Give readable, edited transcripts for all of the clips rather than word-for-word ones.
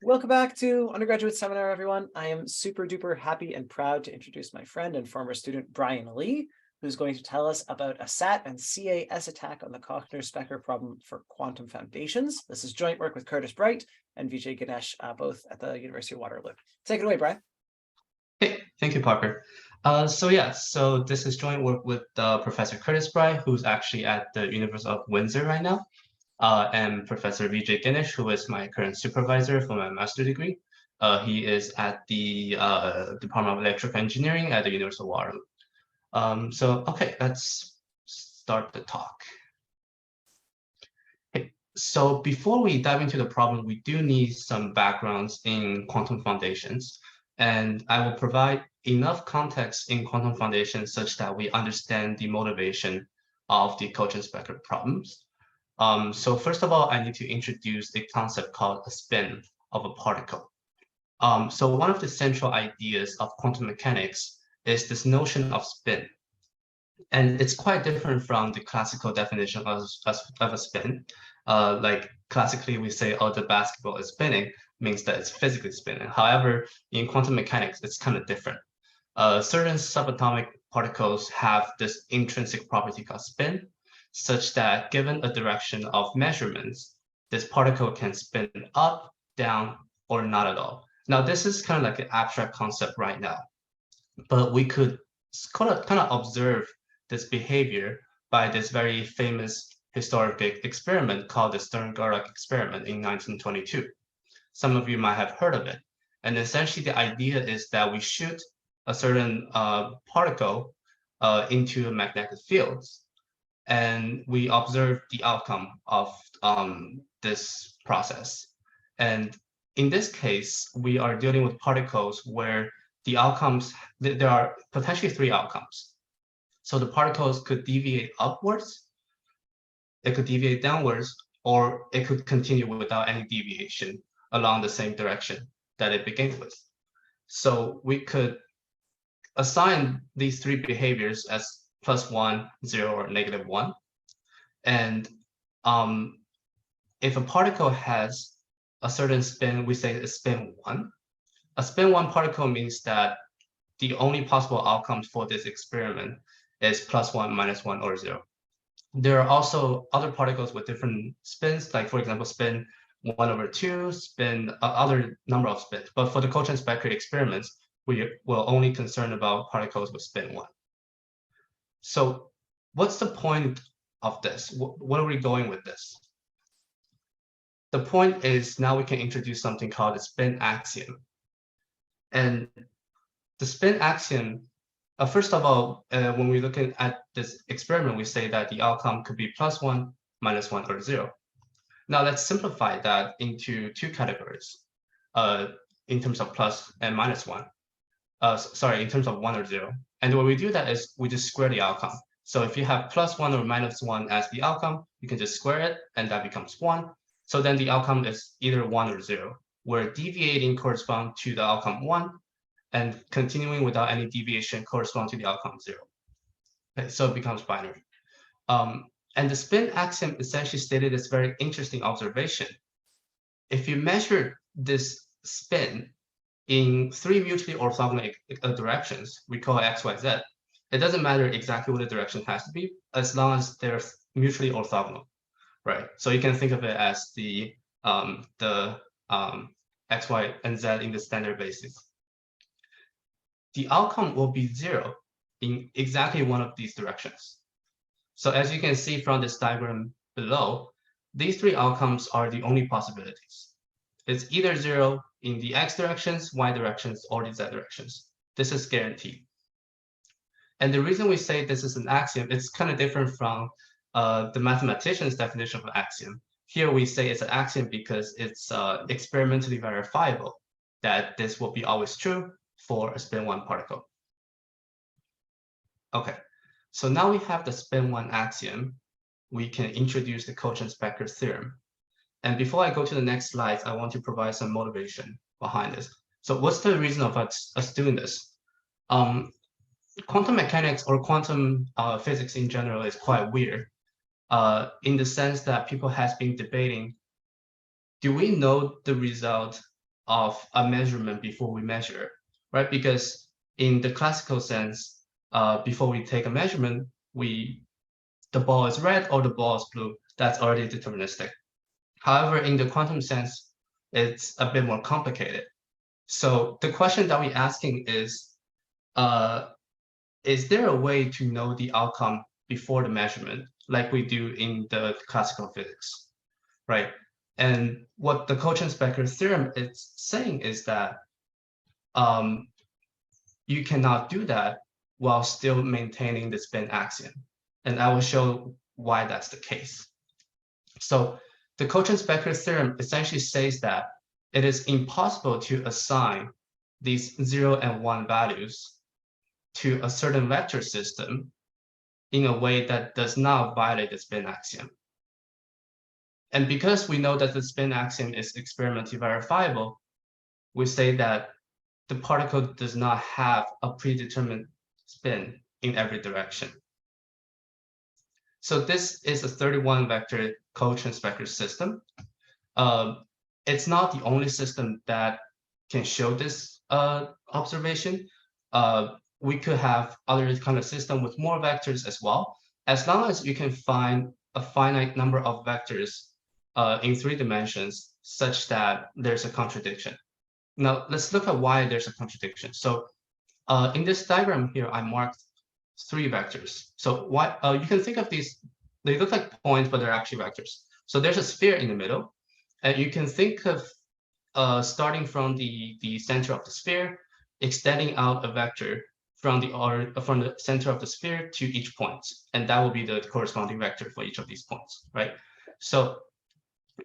Welcome back to undergraduate seminar, everyone. I am super duper happy and proud to introduce my friend and former student, Brian Lee, who's going to tell us about a SAT and CAS attack on the Kochen-Specker problem for quantum foundations. This is joint work with Curtis Bright and Vijay Ganesh, both at the University of Waterloo. Take it away, Brian. Hey, thank you, Parker. So this is joint work with Professor Curtis Bright, who's actually at the University of Windsor right now, and Professor Vijay Ganesh, who is my current supervisor for my master's degree. He is at the Department of Electrical Engineering at the University of Waterloo. Okay, let's start the talk. Okay, so before we dive into the problem, we do need some backgrounds in quantum foundations. And I will provide enough context in quantum foundations such that we understand the motivation of the Kochen-Specker problems. So first of all, I need to introduce the concept called a spin of a particle. So one of the central ideas of quantum mechanics is this notion of spin. And it's quite different from the classical definition of a spin. Like classically, we say, oh, the basketball is spinning, means that it's physically spinning. However, in quantum mechanics, it's kind of different. Certain subatomic particles have this intrinsic property called spin, such that given a direction of measurements, this particle can spin up, down, or not at all. Now, this is kind of like an abstract concept right now, but we could kind of observe this behavior by this very famous historic experiment called the Stern-Gerlach experiment in 1922. Some of you might have heard of it. And essentially the idea is that we shoot a certain particle into a magnetic field, and we observe the outcome of this process. And in this case, we are dealing with particles where the outcomes, there are potentially three outcomes. So the particles could deviate upwards, it could deviate downwards, or it could continue without any deviation along the same direction that it began with. So we could assign these three behaviors as +1, 0, or -1. And if a particle has a certain spin, we say it's spin 1. A spin 1 particle means that the only possible outcomes for this experiment is +1, -1, or 0. There are also other particles with different spins, like for example, spin 1/2, spin other number of spins. But for the Kochen-Specker experiments, we will only concern about particles with spin 1. So what's the point of this? What are we going with this? The point is now we can introduce something called the spin axiom. And the spin axiom, first of all, when we're looking at this experiment, we say that the outcome could be +1, -1, or 0. Now let's simplify that into two categories in terms of plus and -1. Sorry, in terms of 1 or 0. And the way we do that is we just square the outcome. So if you have +1 or -1 as the outcome, you can just square it and that becomes 1. So then the outcome is either 1 or 0, where deviating corresponds to the outcome 1 and continuing without any deviation corresponds to the outcome 0. Okay, so it becomes binary. And the spin axiom essentially stated this very interesting observation. If you measure this spin in three mutually orthogonal directions, we call it x, y, z, it doesn't matter exactly what the direction has to be, as long as they're mutually orthogonal, right? So you can think of it as the x, y, and z in the standard basis. The outcome will be 0 in exactly one of these directions. So as you can see from this diagram below, these three outcomes are the only possibilities. It's either 0 in the x directions, y directions, or the z directions. This is guaranteed. And the reason we say this is an axiom, it's kind of different from the mathematician's definition of an axiom. Here we say it's an axiom because it's experimentally verifiable that this will be always true for a spin 1 particle. Okay. So now we have the spin 1 axiom, we can introduce the Kochen-Specker theorem. And before I go to the next slides, I want to provide some motivation behind this. So what's the reason of us doing this? Quantum mechanics or quantum physics in general is quite weird in the sense that people has been debating, do we know the result of a measurement before we measure, right? Because in the classical sense, before we take a measurement, the ball is red or the ball is blue. That's already deterministic. However, in the quantum sense, it's a bit more complicated. So the question that we're asking is there a way to know the outcome before the measurement, like we do in the classical physics, right? And what the Kochen-Specker theorem is saying is that you cannot do that while still maintaining the spin axiom. And I will show why that's the case. So the Kochen-Specker theorem essentially says that it is impossible to assign these 0 and 1 values to a certain vector system in a way that does not violate the spin axiom. And because we know that the spin axiom is experimentally verifiable, we say that the particle does not have a predetermined spin in every direction. So this is a 31 vector Kochen-Specker system. It's not the only system that can show this observation. We could have other kind of system with more vectors as well, as long as you can find a finite number of vectors in 3 dimensions such that there's a contradiction. Now let's look at why there's a contradiction. So in this diagram here, I marked 3 vectors. So what you can think of these, they look like points, but they're actually vectors. So there's a sphere in the middle, and you can think of starting from the center of the sphere, extending out a vector from the center of the sphere to each point, and that will be the corresponding vector for each of these points, right? So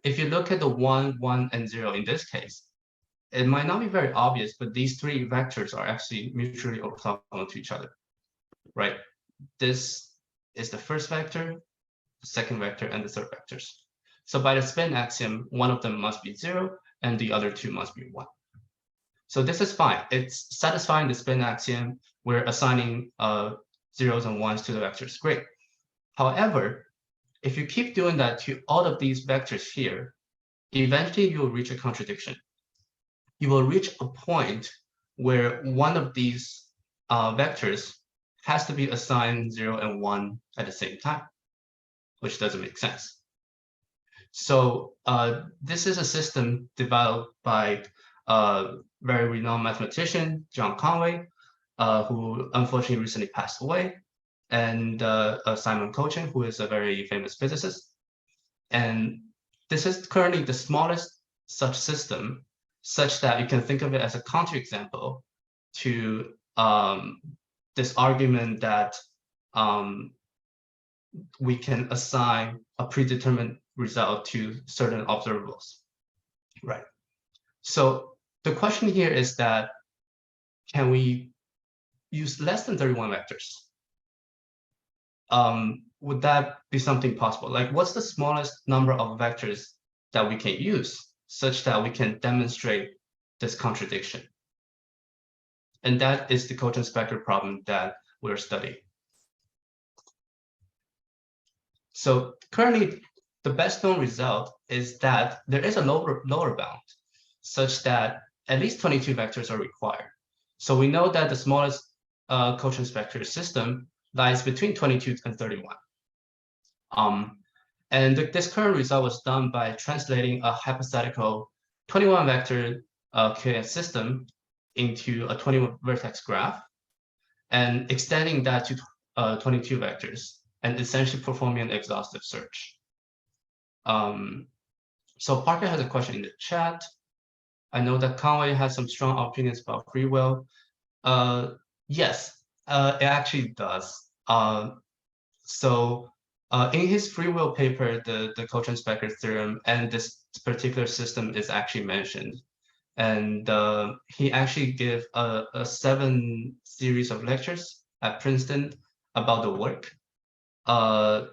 if you look at the 1, 1, and 0 in this case, it might not be very obvious, but these 3 vectors are actually mutually orthogonal to each other, right? This is the first vector, the second vector, and the third vectors. So by the spin axiom, one of them must be 0, and the other 2 must be 1. So this is fine. It's satisfying the spin axiom. We're assigning 0s and 1s to the vectors. Great. However, if you keep doing that to all of these vectors here, eventually you will reach a contradiction. You will reach a point where one of these vectors has to be assigned 0 and 1 at the same time, which doesn't make sense. So this is a system developed by a very renowned mathematician, John Conway, who unfortunately recently passed away, and Simon Kochen, who is a very famous physicist. And this is currently the smallest such system, such that you can think of it as a counterexample to this argument that we can assign a predetermined result to certain observables, right? So the question here is that, can we use less than 31 vectors? Would that be something possible? Like, what's the smallest number of vectors that we can use such that we can demonstrate this contradiction? And that is the Kochen-Specker problem that we're studying. So currently, the best known result is that there is a lower bound such that at least 22 vectors are required. So we know that the smallest Kochen-Specker system lies between 22 and 31. And this current result was done by translating a hypothetical 21 vector CAS system into a 21 vertex graph and extending that to 22 vectors and essentially performing an exhaustive search. So Parker has a question in the chat. I know that Conway has some strong opinions about free will. Yes, it actually does. So in his free will paper, the Kochen-Specker theorem and this particular system is actually mentioned. And he actually gave a 7 series of lectures at Princeton about the work. I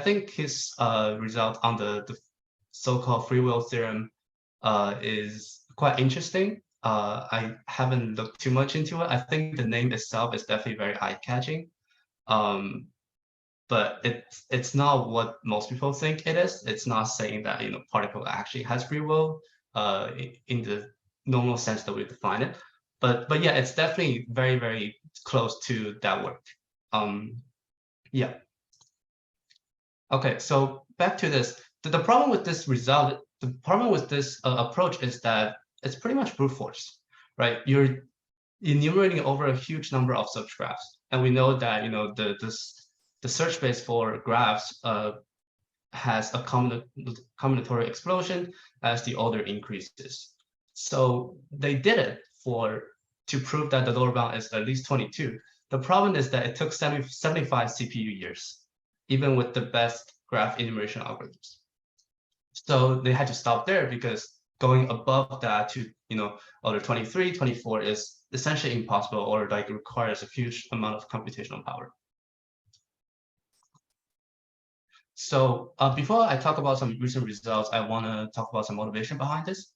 think his result on the so-called free will theorem is quite interesting. I haven't looked too much into it. I think the name itself is definitely very eye-catching. But it's not what most people think it is. It's not saying that particle actually has free will. in the normal sense that we define it. But yeah, it's definitely very, very close to that work. Yeah. Okay, so back to this. The problem with this result, the problem with this approach is that it's pretty much brute force, right? You're enumerating over a huge number of such graphs, and we know that the search space for graphs has a combinatorial explosion as the order increases. So they did it to prove that the lower bound is at least 22. The problem is that it took 75 CPU years, even with the best graph enumeration algorithms. So they had to stop there because going above that to order 23, 24 is essentially impossible, or like it requires a huge amount of computational power. So before I talk about some recent results, I want to talk about some motivation behind this.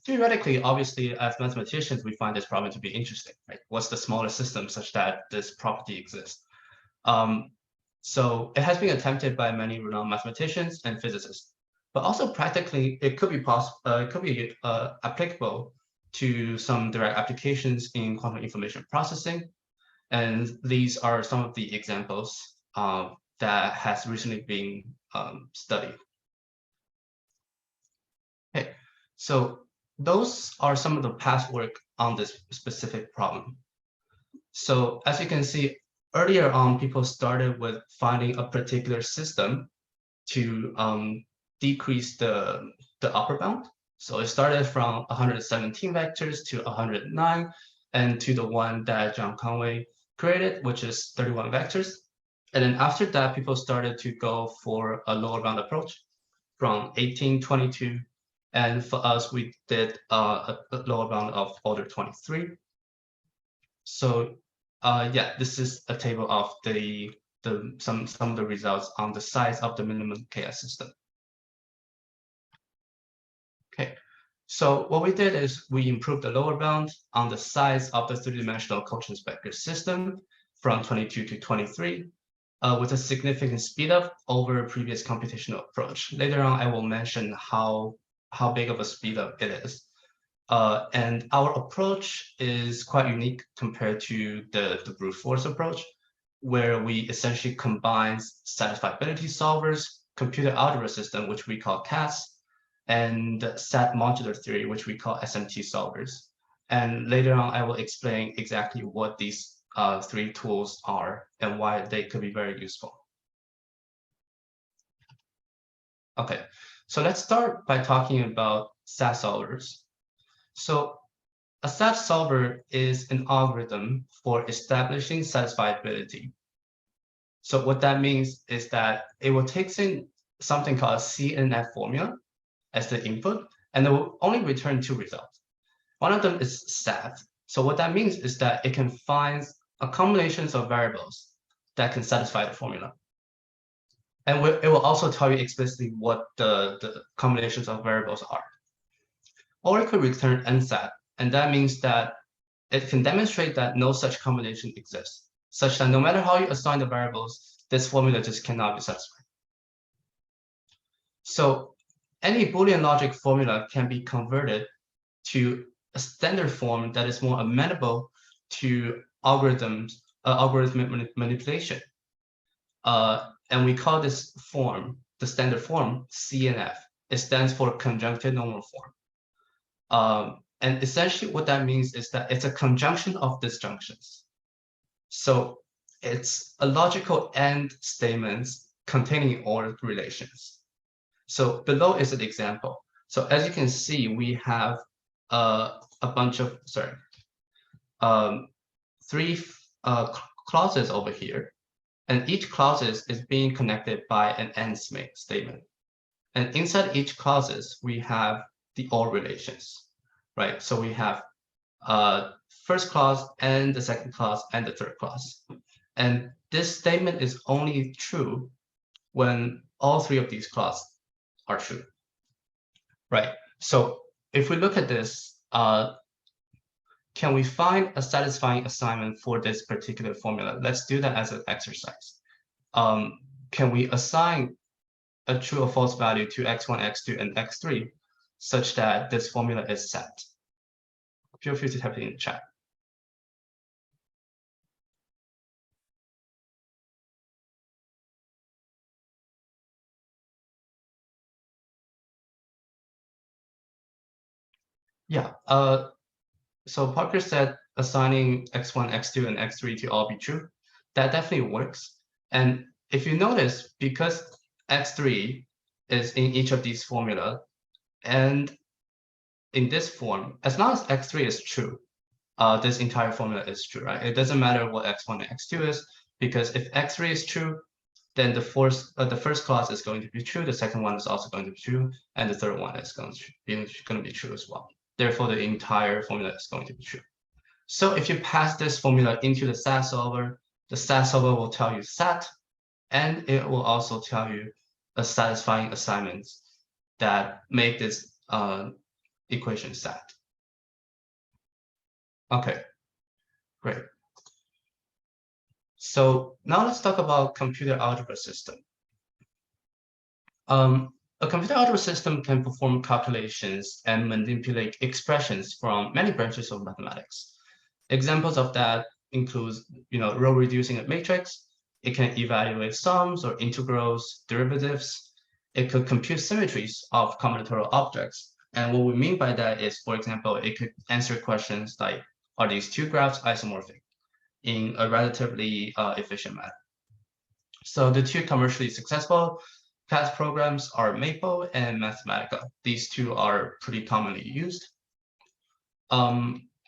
Theoretically, obviously, as mathematicians, we find this problem to be interesting, right? What's the smallest system such that this property exists? So it has been attempted by many renowned mathematicians and physicists, but also practically, it could be applicable to some direct applications in quantum information processing. And these are some of the examples that has recently been studied. Okay, so those are some of the past work on this specific problem. So as you can see, earlier on, people started with finding a particular system to decrease the upper bound. So it started from 117 vectors to 109, and to the one that John Conway created, which is 31 vectors. And then after that, people started to go for a lower bound approach from 18, 22. And for us, we did a lower bound of order 23. So yeah, this is a table of some of the results on the size of the minimum CAS system. Okay, so what we did is we improved the lower bound on the size of the three-dimensional Kochen-Specker system from 22 to 23 with a significant speed up over a previous computational approach. Later on, I will mention how big of a speed up it is. And our approach is quite unique compared to the brute force approach, where we essentially combine satisfiability solvers, computer algebra system, which we call CAS, and set modular theory, which we call SMT solvers. And later on, I will explain exactly what these three tools are and why they could be very useful. Okay, so let's start by talking about SAS solvers. So a SAS solver is an algorithm for establishing satisfiability. So what that means is that it will take in something called a CNF formula as the input, and it will only return two results. One of them is sat. So what that means is that it can find a combination of variables that can satisfy the formula. And it will also tell you explicitly what the combinations of variables are. Or it could return nsat, and that means that it can demonstrate that no such combination exists, such that no matter how you assign the variables, this formula just cannot be satisfied. So any Boolean logic formula can be converted to a standard form that is more amenable to algorithmic manipulation. And we call this form, the standard form, CNF. It stands for conjunctive normal form. And essentially what that means is that it's a conjunction of disjunctions. So it's a logical AND statements containing OR relations. So below is an example. So as you can see, we have a bunch of, three clauses over here. And each clause is being connected by an AND statement. And inside each clauses, we have the OR relations, right? So we have first clause and the second clause and the third clause. And this statement is only true when all three of these clauses are true, right? So if we look at this, can we find a satisfying assignment for this particular formula? Let's do that as an exercise. Can we assign a true or false value to x1, x2, and x3 such that this formula is set? Feel free to type it in the chat. Yeah, so Parker said assigning x1, x2, and x3 to all be true. That definitely works. And if you notice, because x3 is in each of these formula, and in this form, as long as x3 is true, this entire formula is true, right? It doesn't matter what x1 and x2 is, because if x3 is true, then the first clause is going to be true, the second one is also going to be true, and the third one is going to be true as well. Therefore, the entire formula is going to be true. So if you pass this formula into the SAS solver, the SAS solver will tell you SAT, and it will also tell you a satisfying assignments that make this equation SAT. Okay, great. So now let's talk about computer algebra system. A computer algebra system can perform calculations and manipulate expressions from many branches of mathematics. Examples of that includes, row reducing a matrix. It can evaluate sums or integrals, derivatives. It could compute symmetries of combinatorial objects. And what we mean by that is, for example, it could answer questions like, are these two graphs isomorphic, in a relatively efficient manner. So the two commercially successful CAS programs are Maple and Mathematica. These two are pretty commonly used.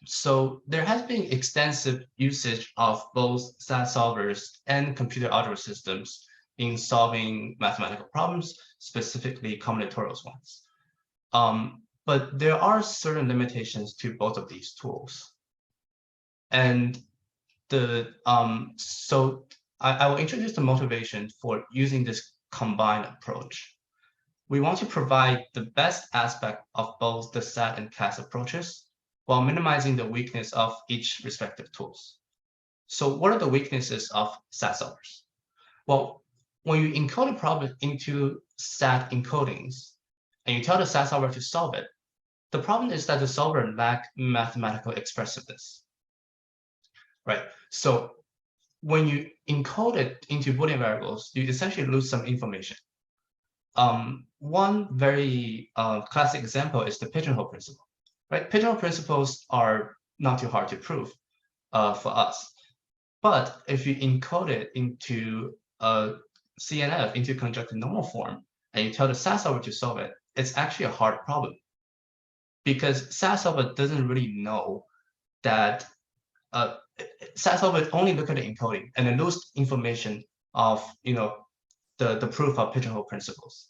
So there has been extensive usage of both SAS solvers and computer algebra systems in solving mathematical problems, specifically combinatorial ones. But there are certain limitations to both of these tools. And so I will introduce the motivation for using this combined approach. We want to provide the best aspect of both the SAT and CAS approaches while minimizing the weakness of each respective tools. So what are the weaknesses of SAT solvers? Well, when you encode a problem into SAT encodings and you tell the SAT solver to solve it, the problem is that the solver lacks mathematical expressiveness, right? So when you encode it into Boolean variables, you essentially lose some information. One very classic example is the pigeonhole principle, right? Pigeonhole principles are not too hard to prove for us. But if you encode it into CNF, into conjunctive normal form, and you tell the SAS solver to solve it, it's actually a hard problem. Because SAS solver doesn't really know that SAS solver only look at the encoding and then lose information of the proof of pigeonhole principles,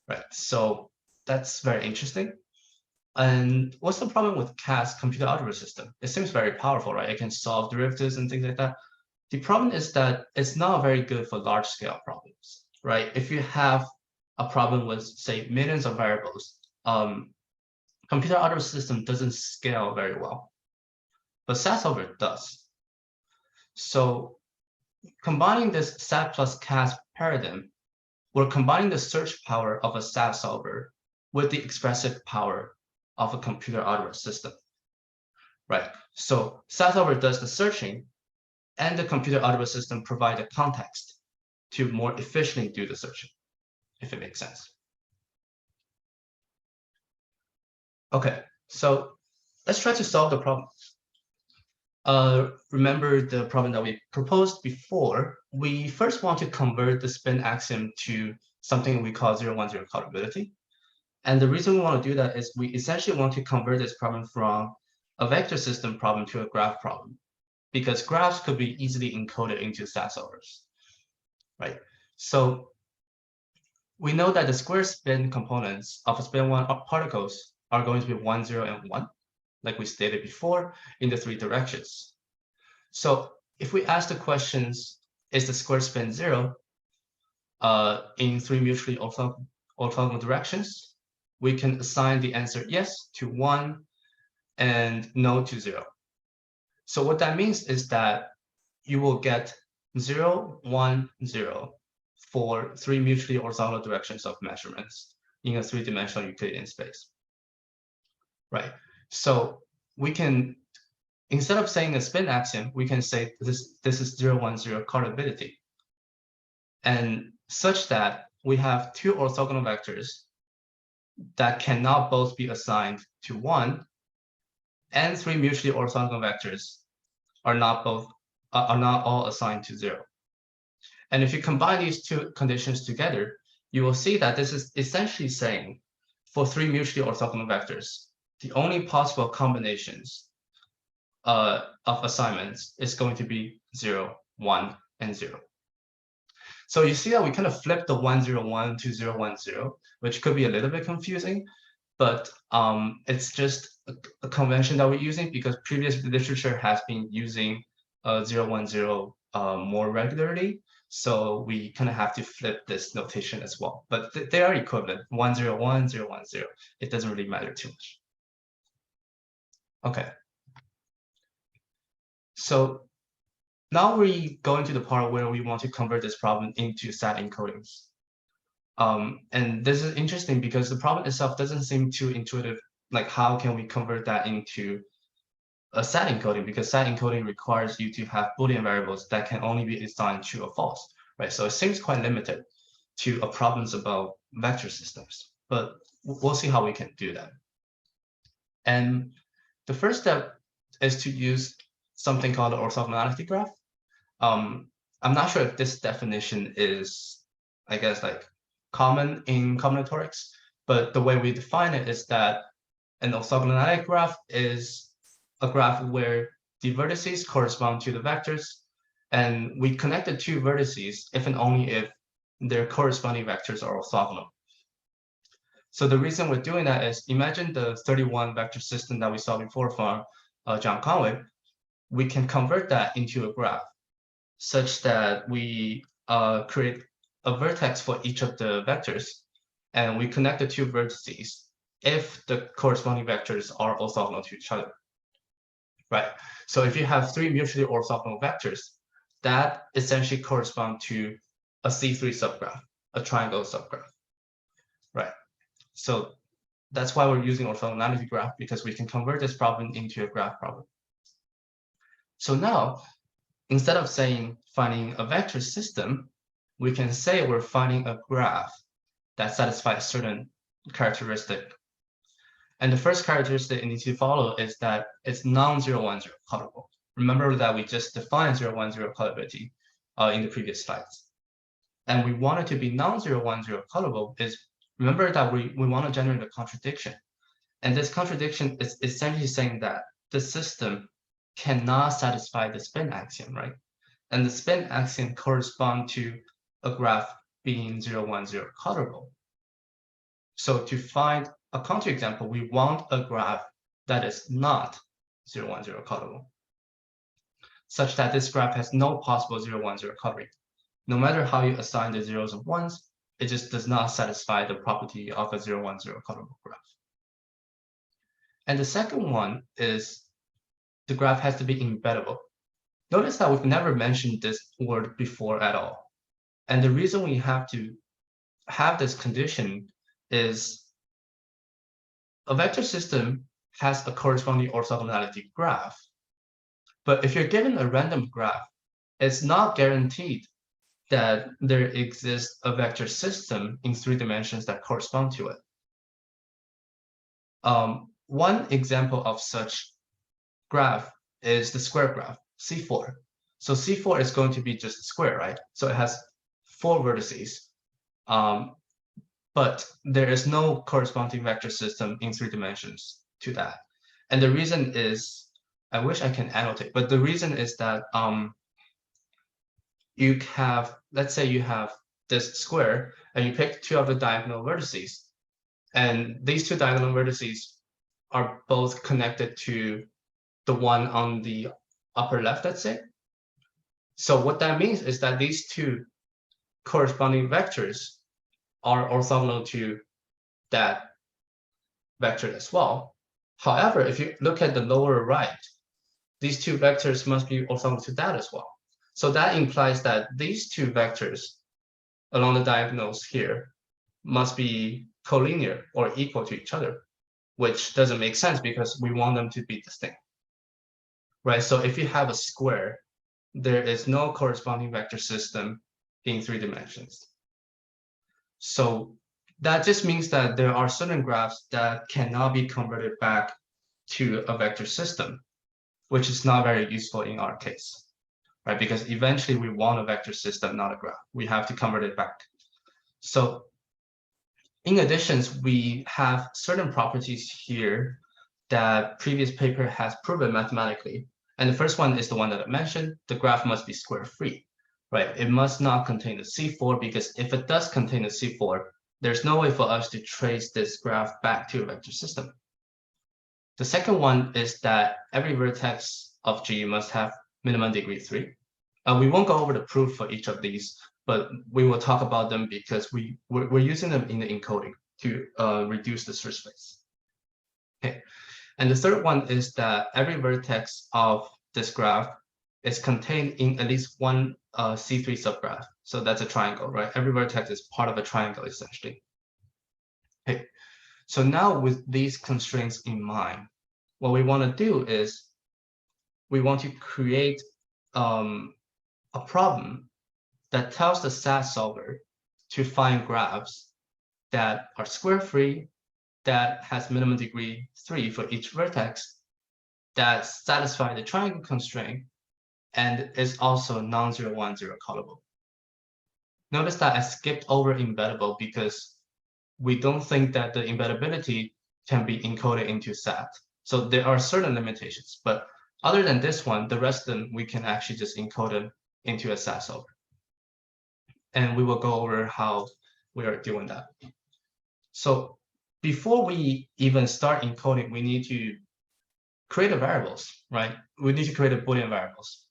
right? So that's very interesting. And what's the problem with CAS, computer algebra system? It seems very powerful, right? It can solve derivatives and things like that. The problem is that it's not very good for large scale problems, right? If you have a problem with, say, millions of variables, computer algebra system doesn't scale very well, but SAS solver does. So combining this SAT plus CAS paradigm, we're combining the search power of a SAS solver with the expressive power of a computer algebra system, right? So SAS solver does the searching, and the computer algebra system provides a context to more efficiently do the searching, if it makes sense. Okay, so let's try to solve the problem. Remember the problem that we proposed before. We first want to convert the spin axiom to something we call 0-1-0 causality. And the reason we want to do that is we essentially want to convert this problem from a vector system problem to a graph problem, because graphs could be easily encoded into SAS solvers, right? So we know that the square spin components of a spin 1 particles are going to be 1, 0, and 1, like we stated before, in the 3 directions. So if we ask the questions, is the square spin 0 in 3 mutually orthogonal directions, we can assign the answer yes to 1 and no to 0. So what that means is that you will get 0, 1, 0 for 3 mutually orthogonal directions of measurements in a 3-dimensional Euclidean space. right? So we can, instead of saying a spin axiom, we can say this is 0, 1, 0 cardability. And such that we have two orthogonal vectors that cannot both be assigned to 1, and three mutually orthogonal vectors are not all assigned to 0. And if you combine these two conditions together, you will see that this is essentially saying for three mutually orthogonal vectors, the only possible combinations of assignments is going to be 0, 1, and 0. So you see that we kind of flip the 1, 0, 1 to 0, 1, 0, which could be a little bit confusing, but it's just a convention that we're using because previous literature has been using 0, 1, 0 more regularly. So we kind of have to flip this notation as well. But they are equivalent, 1, 0, 1, 0, 1, 0. It doesn't really matter too much. Okay. So now we go into the part where we want to convert this problem into SAT encodings. And this is interesting because the problem itself doesn't seem too intuitive. Like, how can we convert that into a SAT encoding? Because SAT encoding requires you to have Boolean variables that can only be assigned true or false, right? So it seems quite limited to problems about vector systems, but we'll see how we can do that. And the first step is to use something called an orthogonality graph. I'm not sure if this definition is, I guess, like common in combinatorics, but the way we define it is that an orthogonality graph is a graph where the vertices correspond to the vectors, and we connect the two vertices if and only if their corresponding vectors are orthogonal. So the reason we're doing that is, imagine the 31 vector system that we saw before from John Conway. We can convert that into a graph such that we create a vertex for each of the vectors, and we connect the two vertices if the corresponding vectors are orthogonal to each other, right? So if you have three mutually orthogonal vectors, that essentially correspond to a C3 subgraph, a triangle subgraph, right? So that's why we're using orthogonality graph, because we can convert this problem into a graph problem. So now, instead of saying finding a vector system, we can say we're finding a graph that satisfies a certain characteristic. And the first characteristic it needs to follow is that it's non-0, 1, 0 callable. Remember that we just defined 0, 1, 0 callability in the previous slides. And we want it to be non-0, 1, 0 callable is, remember that we want to generate a contradiction. And this contradiction is essentially saying that the system cannot satisfy the spin axiom, right? And the spin axiom corresponds to a graph being 0, 1, 0 callable. So to find a counterexample, we want a graph that is not 0, 1, 0 callable, such that this graph has no possible 0, 1, 0 coloring. No matter how you assign the zeros and ones, it just does not satisfy the property of a 0, 1, 0 callable graph. And the second one is the graph has to be embeddable. Notice that we've never mentioned this word before at all. And the reason we have to have this condition is a vector system has a corresponding orthogonality graph. But if you're given a random graph, it's not guaranteed that there exists a vector system in 3 dimensions that correspond to it. One example of such graph is the square graph, C4. So C4 is going to be just a square, right? So it has 4 vertices, but there is no corresponding vector system in 3 dimensions to that. And the reason is, I wish I can annotate, but the reason is that you have, let's say you have this square and you pick 2 of the diagonal vertices, and these 2 diagonal vertices are both connected to the one on the upper left, let's say. So what that means is that these 2 corresponding vectors are orthogonal to that vector as well. However, if you look at the lower right, these 2 vectors must be orthogonal to that as well. So that implies that these 2 vectors along the diagonals here must be collinear or equal to each other, which doesn't make sense because we want them to be distinct, right? So if you have a square, there is no corresponding vector system in 3 dimensions. So that just means that there are certain graphs that cannot be converted back to a vector system, which is not very useful in our case, right? Because eventually we want a vector system, not a graph. We have to convert it back. So in addition, we have certain properties here that previous paper has proven mathematically. And the first one is the one that I mentioned. The graph must be square free, right? It must not contain a C4, because if it does contain a C4, there's no way for us to trace this graph back to a vector system. The second one is that every vertex of G must have minimum degree 3. We won't go over the proof for each of these, but we will talk about them because we're using them in the encoding to reduce the search space. Okay, and the third one is that every vertex of this graph is contained in at least one C3 subgraph. So that's a triangle, right? Every vertex is part of a triangle, essentially. Okay, so now with these constraints in mind, what we want to do is we want to create a problem that tells the SAS solver to find graphs that are square free, that has minimum degree 3 for each vertex, that satisfy the triangle constraint, and is also non-zero 1 0 callable. Notice that I skipped over embeddable because we don't think that the embeddability can be encoded into SAT. So there are certain limitations, but other than this one, the rest of them we can actually just encode them into a SAS solver. And we will go over how we are doing that. So before we even start encoding, we need to create a variables, right? We need to create a Boolean variables.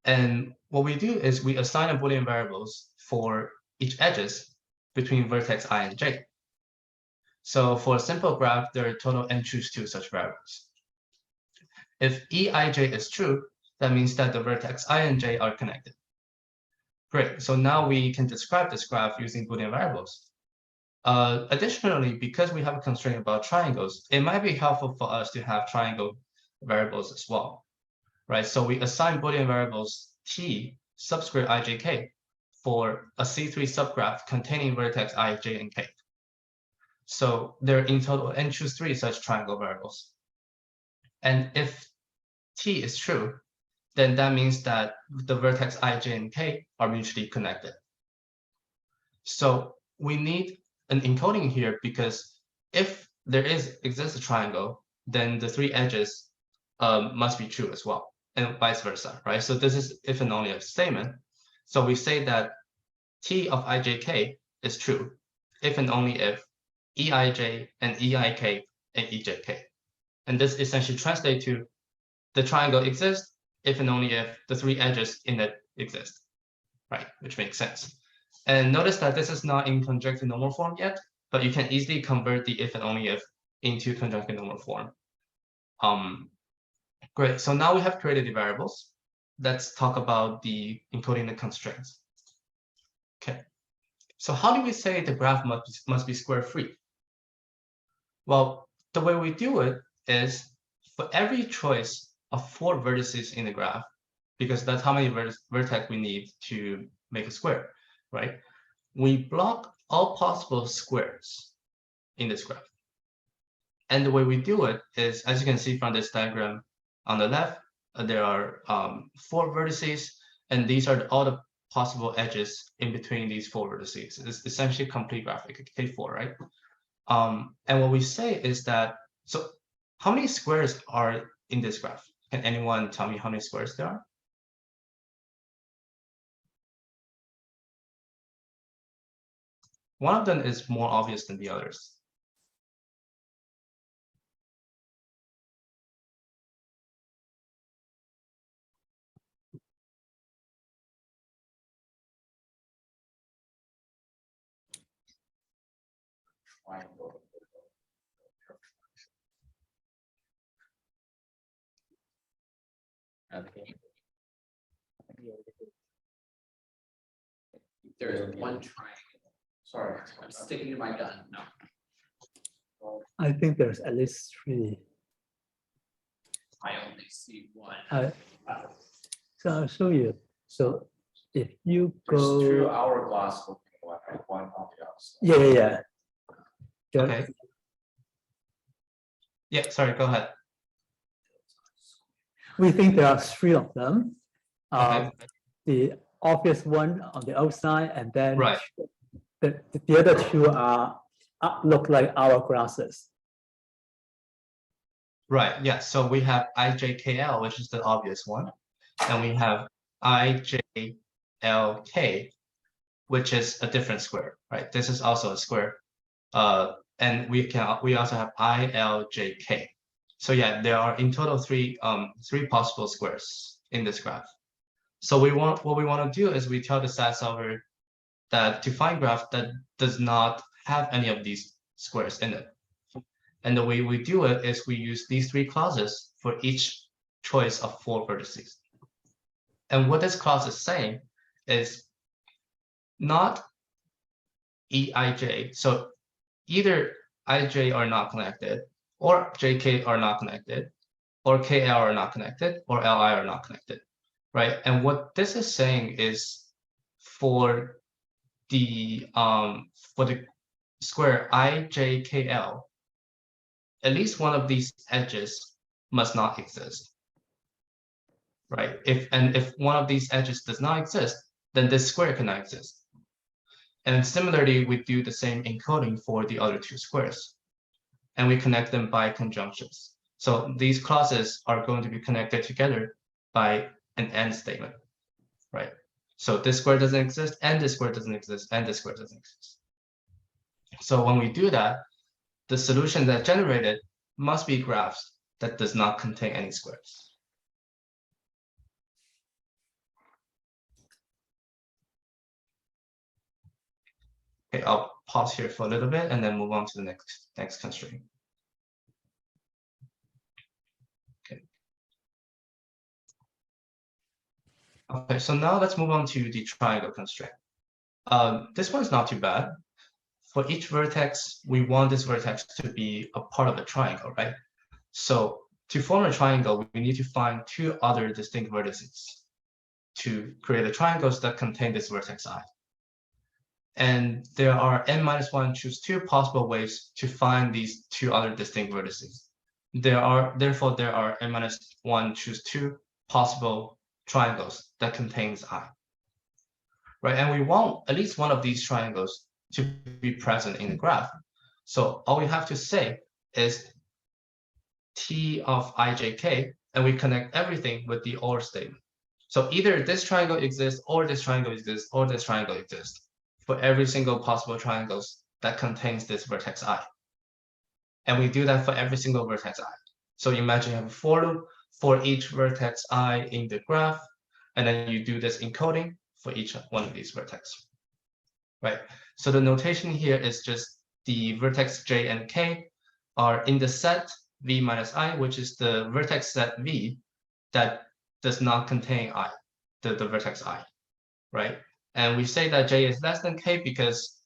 And what we do is we assign a Boolean variables for each edges between vertex I and j. So for a simple graph, there are total n choose 2 such variables. If Eij is true, that means that the vertex I and j are connected. Great, so now we can describe this graph using Boolean variables. Additionally, because we have a constraint about triangles, it might be helpful for us to have triangle variables as well, right? So we assign Boolean variables t subscript ijk for a C3 subgraph containing vertex I, j, and k. So there are in total n choose 3 such triangle variables. And if t is true, then that means that the vertex I, j, and k are mutually connected. So we need an encoding here because if there exists a triangle, then the 3 edges must be true as well, and vice versa, right? So this is if and only if statement. So we say that t of ijk is true if and only if eij and eik and ejk. And this essentially translates to the triangle exists if and only if the 3 edges in it exist, right? Which makes sense. And notice that this is not in conjunctive normal form yet, but you can easily convert the if and only if into conjunctive normal form. Great, so now we have created the variables. Let's talk about the encoding the constraints. Okay, so how do we say the graph must be square free? Well, the way we do it is for every choice of 4 vertices in the graph, because that's how many vertex we need to make a square, right? We block all possible squares in this graph. And the way we do it is, as you can see from this diagram on the left, there are 4 vertices, and these are all the possible edges in between these 4 vertices. It's essentially complete graphic, K4, right? And what we say is that, so how many squares are in this graph? Can anyone tell me how many squares there are? One of them is more obvious than the others. Okay. There's one triangle. Sorry, I'm sticking to my gun. No. I think there's at least 3. I only see one. So I'll show you. So if you There's 2 go, hourglass looking one, right? One on the outside. yeah. There- Okay. Yeah, sorry, go ahead. We think there are 3 of them. Okay. The obvious one on the outside, and then Right. the other 2 are look like hourglasses. Right, yeah, so we have IJKL, which is the obvious one, and we have IJLK, which is a different square, right? This is also a square. And we also have ILJK. So yeah, there are in total 3 possible squares in this graph. So what we want to do is we tell the SAT solver that to find graph that does not have any of these squares in it. And the way we do it is we use these 3 clauses for each choice of 4 vertices. And what this clause is saying is not EIJ. So either IJ are not connected, or JK are not connected, or KL are not connected, or LI are not connected, right? And what this is saying is for the square IJKL, at least one of these edges must not exist, right? If one of these edges does not exist, then this square cannot exist. And similarly, we do the same encoding for the other 2 squares, and we connect them by conjunctions. So these clauses are going to be connected together by an AND statement, right? So this square doesn't exist, and this square doesn't exist, and this square doesn't exist. So when we do that, the solution that generated must be graphs that does not contain any squares. Okay, I'll pause here for a little bit and then move on to the next constraint. Okay, so now let's move on to the triangle constraint. This one's not too bad. For each vertex, we want this vertex to be a part of a triangle, right? So to form a triangle, we need to find 2 other distinct vertices to create a triangles that contain this vertex I. And there are n-1 choose 2 possible ways to find these 2 other distinct vertices. Therefore, there are n-1 choose 2 possible triangles that contains I. Right, and we want at least one of these triangles to be present in the graph. So all we have to say is T of IJK, and we connect everything with the OR statement. So either this triangle exists, or this triangle exists, or this triangle exists for every single possible triangles that contains this vertex I. And we do that for every single vertex I. So imagine you have a for loop for each vertex I in the graph, and then you do this encoding for each one of these vertex, right? So the notation here is just the vertex J and K are in the set V minus I, which is the vertex set V that does not contain I, the vertex I, right? And we say that J is less than K because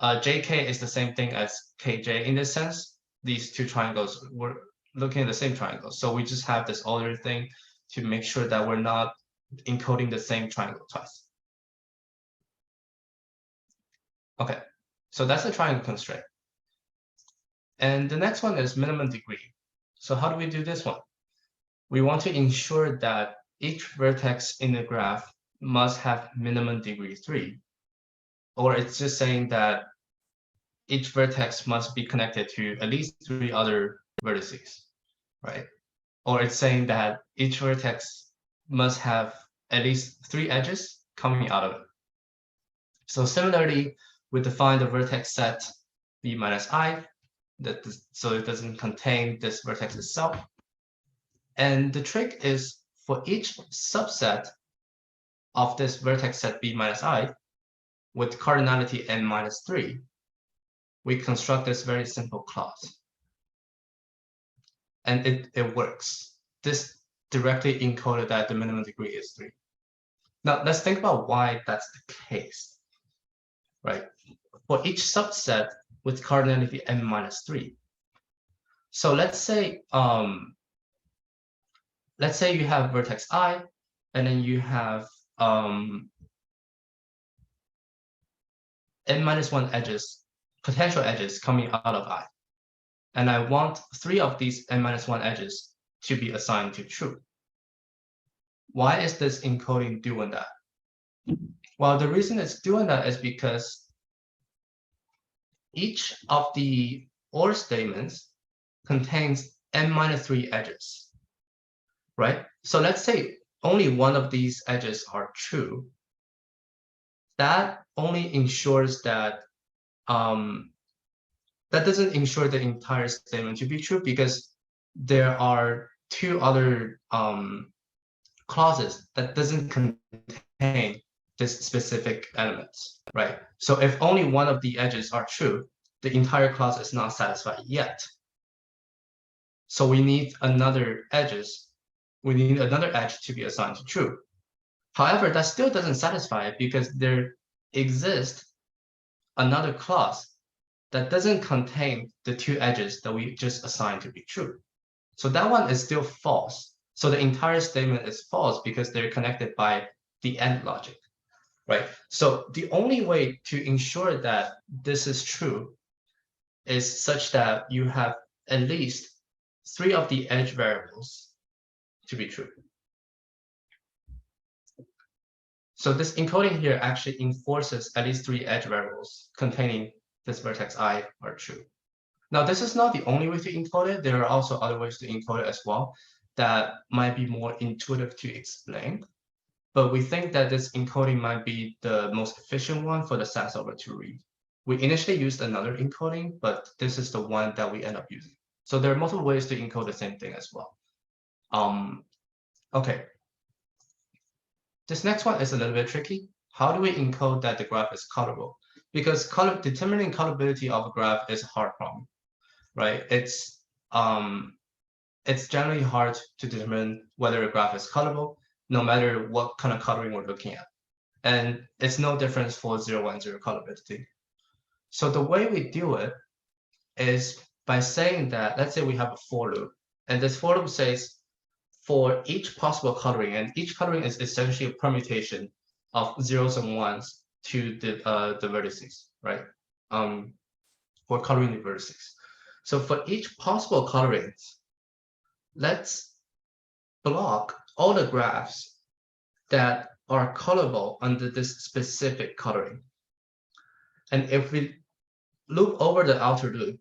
JK is the same thing as KJ. In this sense, these 2 triangles, we're looking at the same triangle. So we just have this order thing to make sure that we're not encoding the same triangle twice. Okay, so that's the triangle constraint. And the next one is minimum degree. So how do we do this one? We want to ensure that each vertex in the graph must have minimum degree 3. Or it's just saying that each vertex must be connected to at least 3 other vertices, right? Or it's saying that each vertex must have at least 3 edges coming out of it. So similarly, we define the vertex set V minus I, so it doesn't contain this vertex itself. And the trick is for each subset of this vertex set V minus I with cardinality n minus 3, we construct this very simple clause. And it works. This directly encoded that the minimum degree is 3. Now let's think about why that's the case, right? For each subset with cardinality n minus 3, So let's say you have vertex I, and then you have n-1 edges, potential edges coming out of I. And I want 3 of these n-1 edges to be assigned to true. Why is this encoding doing that? Well, the reason it's doing that is because each of the OR statements contains n-3 edges, right? So let's say only one of these edges are true. That only ensures that that doesn't ensure the entire statement to be true, because there are 2 other clauses that doesn't contain this specific elements, right? So if only one of the edges are true, the entire clause is not satisfied yet. So we need another edges. We need another edge to be assigned to true. However, that still doesn't satisfy it, because there exists another clause that doesn't contain the 2 edges that we just assigned to be true. So that one is still false. So the entire statement is false because they're connected by the AND logic, right? So the only way to ensure that this is true is such that you have at least 3 of the edge variables to be true. So this encoding here actually enforces at least 3 edge variables containing this vertex I are true. Now, this is not the only way to encode it. There are also other ways to encode it as well that might be more intuitive to explain. But we think that this encoding might be the most efficient one for the SAS solver to read. We initially used another encoding, but this is the one that we end up using. So there are multiple ways to encode the same thing as well. Okay. This next one is a little bit tricky. How do we encode that the graph is colorable? Because determining colorability of a graph is a hard problem, right? It's generally hard to determine whether a graph is colorable, no matter what kind of coloring we're looking at. And it's no difference for 0, 1, 0 colorability. So the way we do it is by saying that, let's say we have a for loop, and this for loop says for each possible coloring, and each coloring is essentially a permutation of 0s and 1s to the vertices, right? For coloring the vertices. So for each possible colorings, let's block all the graphs that are colorable under this specific coloring. And if we loop over the outer loop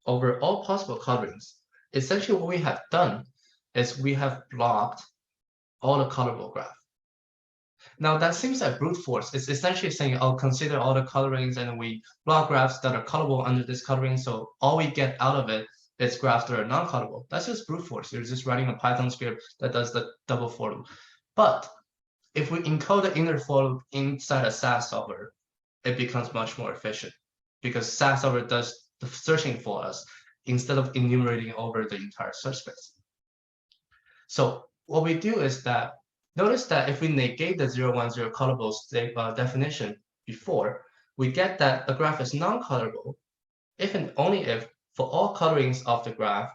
over all possible colorings, essentially what we have done is we have blocked all the colorable graph. Now that seems like brute force. It's essentially saying, I'll consider all the colorings and we block graphs that are colorable under this coloring. So all we get out of it is graphs that are non-colorable. That's just brute force. You're just writing a Python script that does the double for loop. But if we encode the inner for loop inside a SAS solver, it becomes much more efficient, because SAS solver does the searching for us instead of enumerating over the entire search space. So what we do is that, notice that if we negate the 0, 1, 0 colorable definition before, we get that a graph is non-colorable if and only if for all colorings of the graph,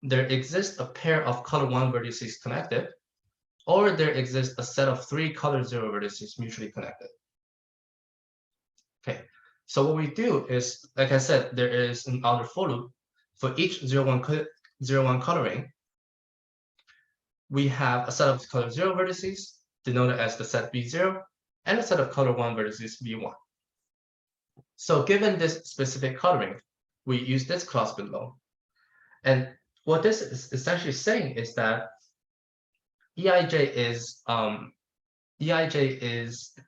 there exists a pair of color 1 vertices connected, or there exists a set of 3 color 0 vertices mutually connected. Okay, so what we do is, like I said, there is an outer for loop for each 0, 1 coloring. We have a set of color 0 vertices denoted as the set V0 and a set of color 1 vertices V1. So given this specific coloring, we use this clause below. And what this is essentially saying is that EIJ is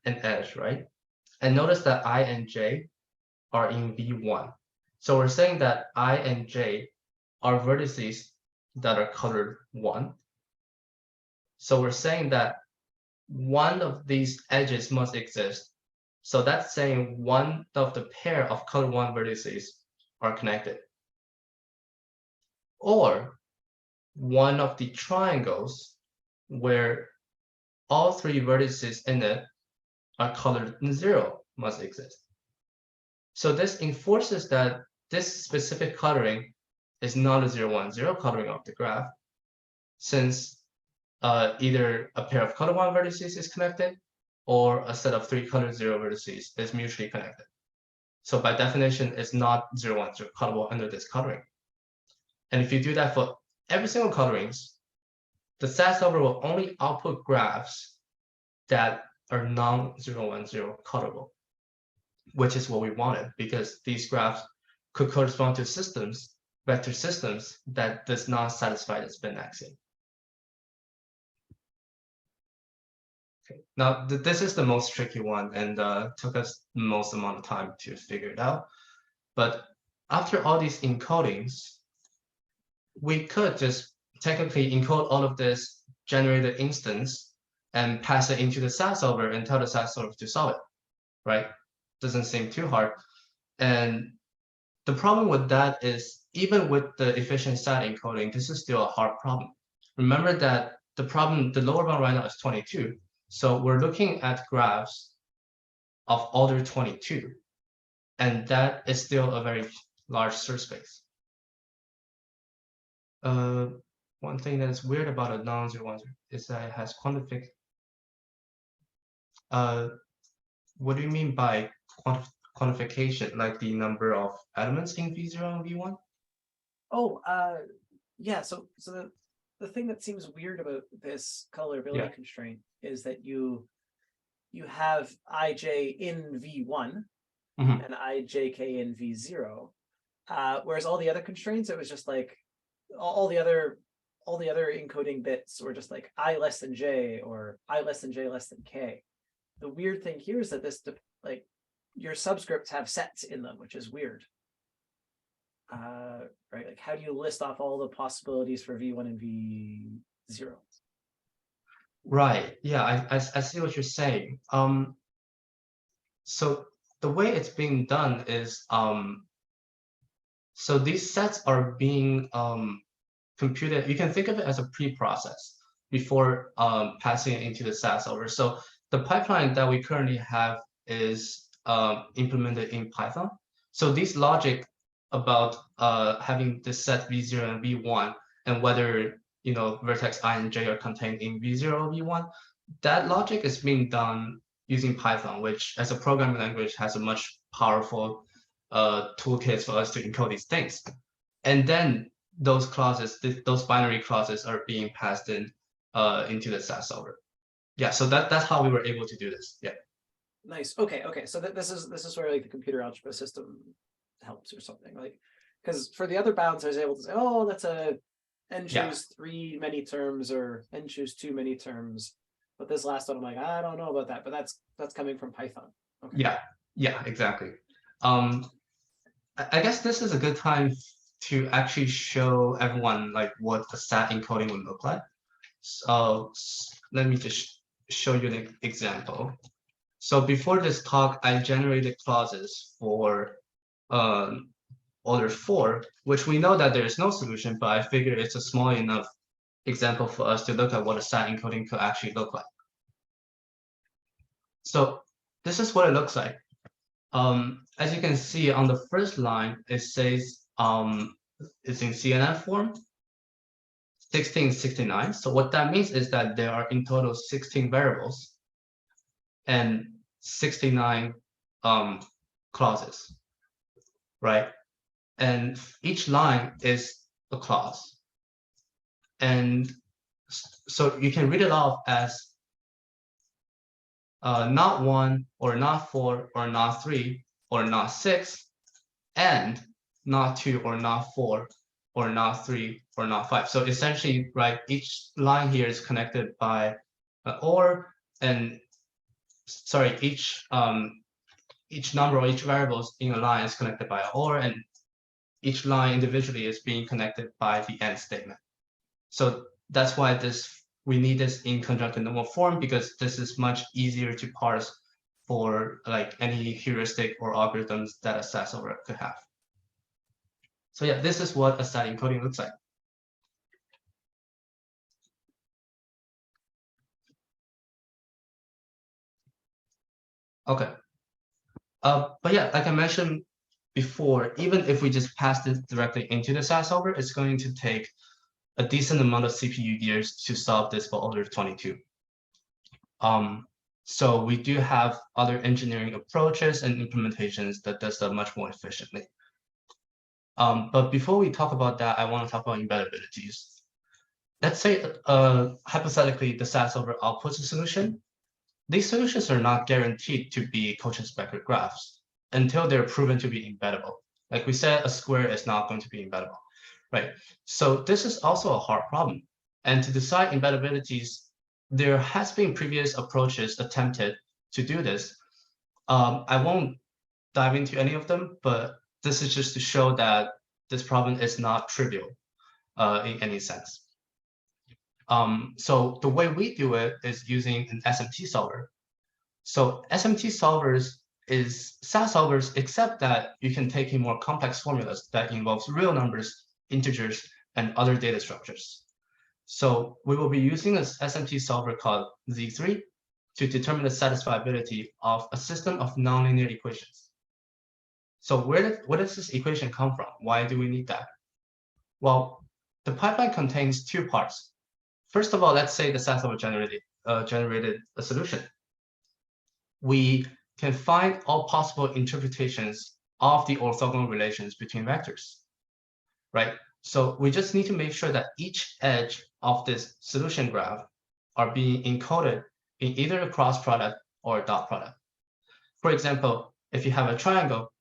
an edge, right? And notice that I and J are in V1. So we're saying that I and J are vertices that are colored 1. So we're saying that one of these edges must exist. So that's saying one of the pair of color 1 vertices are connected. Or one of the triangles where all 3 vertices in it are colored 0 must exist. So this enforces that this specific coloring is not a 0, 1, 0 coloring of the graph, since either a pair of color 1 vertices is connected or a set of 3 color 0 vertices is mutually connected. So by definition, it's not 0, 1, 0 colorable under this coloring. And if you do that for every single colorings, the SAS solver will only output graphs that are non-0, 1, 0 colorable, which is what we wanted, because these graphs could correspond to systems, vector systems, that does not satisfy the spin axiom. Okay. Now, this is the most tricky one, and took us the most amount of time to figure it out. But after all these encodings, we could just technically encode all of this, generate an instance, and pass it into the SAS solver and tell the SAS solver to solve it, right? Doesn't seem too hard. And the problem with that is, even with the efficient SAT encoding, this is still a hard problem. Remember that the lower bound right now is 22. So we're looking at graphs of order 22, and that is still a very large search space. One thing that is weird about a non-zero 1 0 is that it has quantific. What do you mean by quantification? Like the number of elements in V0 and V1? Oh, yeah. So the thing that seems weird about this colorability constraint is that you have IJ in V1 and IJK in V0, whereas all the other constraints, it was just like all the other encoding bits were just like I less than J or I less than J less than K. The weird thing here is that this, like, your subscripts have sets in them, which is weird. Right? Like, how do you list off all the possibilities for V1 and V0? Right. Yeah, I see what you're saying. So the way it's being done is, so these sets are being computed. You can think of it as a pre-process before passing it into the SAS solver. So the pipeline that we currently have is implemented in Python. So this logic about having the set V0 and V1 and whether vertex I and J are contained in V0 or V1, that logic is being done using Python, which as a programming language has a much powerful toolkits for us to encode these things. And then those clauses, those binary clauses are being passed in into the SAS solver. Yeah, so that's how we were able to do this. Yeah. Nice. Okay. So this is where like the computer algebra system helps or something, like, because for the other bounds I was able to say, oh, that's a n choose 3 many terms or n choose 2 many terms, but this last one I'm like, I don't know about that, but that's coming from Python. Okay. Yeah, exactly. I guess this is a good time to actually show everyone like what the SAT encoding would look like. So let me just show you an example. So before this talk, I generated clauses for order 4, which we know that there is no solution, but I figured it's a small enough example for us to look at what a SAT encoding could actually look like. So this is what it looks like. As you can see on the first line, it says it's in CNN form, 1669. So what that means is that there are in total 16 variables and 69 clauses, right? And each line is a clause. And so you can read it off as not 1 or not 4 or not 3 or not 6 and not 2 or not 4 or not 3 or not 5. So essentially, right, each line here is connected by or, and sorry, each number or each variables in a line is connected by or, and each line individually is being connected by the and statement. So that's why we need this in conjunctive normal form, because this is much easier to parse for like any heuristic or algorithms that a SAS solver could have. So yeah, this is what a SAT encoding looks like. Okay. But yeah, like I mentioned, before, even if we just pass this directly into the SAS solver, it's going to take a decent amount of CPU years to solve this for order 22. So we do have other engineering approaches and implementations that does that much more efficiently. But before we talk about that, I want to talk about embeddabilities. Let's say, hypothetically, the SAS solver outputs a solution. These solutions are not guaranteed to be Kochen-Specker graphs until they're proven to be embeddable. Like we said, a square is not going to be embeddable, right? So this is also a hard problem. And to decide embeddabilities, there has been previous approaches attempted to do this. I won't dive into any of them, but this is just to show that this problem is not trivial in any sense. So the way we do it is using an SMT solver. So SMT solvers is SAS solvers, except that you can take in more complex formulas that involves real numbers, integers, and other data structures. So we will be using this SMT solver called Z3 to determine the satisfiability of a system of nonlinear equations. So where does this equation come from? Why do we need that? Well, the pipeline contains two parts. First of all, let's say the SAS solver generated a solution. We can find all possible interpretations of the orthogonal relations between vectors, right? So we just need to make sure that each edge of this solution graph are being encoded in either a cross product or a dot product. For example, if you have a triangle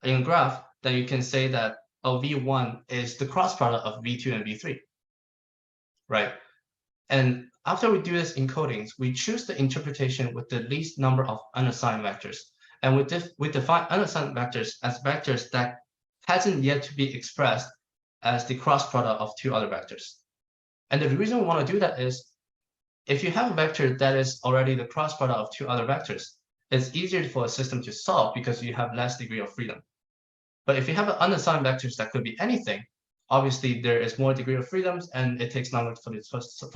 in a graph, then you can say that V1 is the cross product of V2 and V3, right? And after we do this encodings, we choose the interpretation with the least number of unassigned vectors. And we define unassigned vectors as vectors that hasn't yet to be expressed as the cross product of two other vectors. And the reason we want to do that is, if you have a vector that is already the cross product of two other vectors, it's easier for a system to solve because you have less degree of freedom. But if you have an unassigned vectors that could be anything, obviously there is more degree of freedoms and it takes longer for